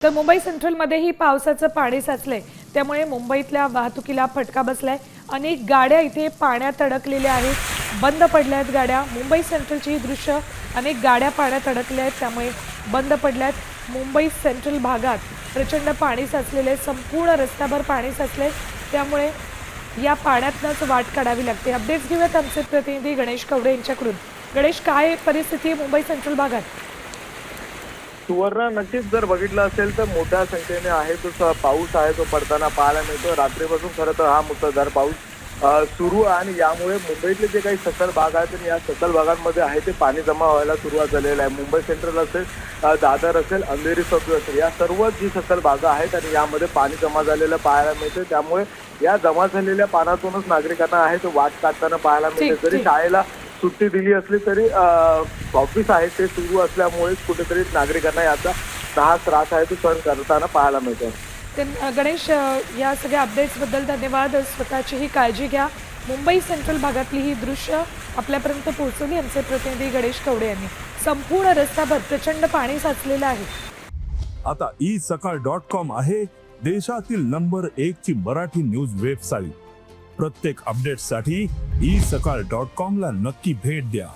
तर मुंबई सेंट्रलमध्येही पावसाचं पाणी साचलंय, त्यामुळे मुंबईतल्या वाहतुकीला फटका बसलाय। अनेक गाड्या इथे पाण्यात अडकलेल्या आहेत, बंद पडल्या आहेत गाड्या। मुंबई सेंट्रलची ही दृश्य, अनेक गाड्या पाण्यात अडकल्या आहेत, त्यामुळे बंद पडल्या आहेत। मुंबई सेंट्रल भागात प्रचंड पाणी साचलेले, संपूर्ण रस्त्याभर पाणी साचले, त्यामुळे या पाण्यातनंच वाट काढावी लागते। अपडेट्स घेऊयात आमचे प्रतिनिधी गणेश कवडे यांच्याकडून। गणेश, काय परिस्थिती आहे मुंबई सेंट्रल भागात? सुवर्ण, नक्कीच जर बघितलं असेल तर मोठ्या संख्येने आहे तो पाऊस आहे तो पडताना पाहायला मिळतो। रात्रीपासून खरं तर हा मुसळधार पाऊस सुरू आहे आणि यामुळे मुंबईतले जे काही सखल भाग आहेत आणि या सखल भागांमध्ये आहे ते पाणी जमा व्हायला सुरुवात झालेलं आहे। मुंबई सेंट्रल असेल, दादर असेल, अंधेरी सौथ असेल, या सर्व जी सखल भाग आहेत आणि यामध्ये पाणी जमा झालेलं पाहायला मिळते। त्यामुळे या जमा झालेल्या पाण्यातूनच नागरिकांना आहे तो वाट काढताना पाहायला मिळते। जरी शाळेला सुट्टी दिली असली तरी ऑफिस आहे ते सुरू असल्यामुळे कुठेतरी नागरिकांना याचा त्रास आहे तो सहन करताना पाहायला मिळतो। गणेश, या सगळ्या अपडेट्सबद्दल धन्यवाद। स्वतःची ही काळजी घ्या। मुंबई सेंट्रल भागातली ही दृश्य आपल्यापर्यंत पोहोचवली आमचे प्रतिनिधी गणेश कवडे यांनी। संपूर्ण रस्त्याभर प्रचंड पाणी साचलेलं आहे। आता isakal.com आहे देशातील नंबर 1 ची मराठी न्यूज वेबसाईट। प्रत्येक अपडेटसाठी isakal.com ला नक्की भेट द्या।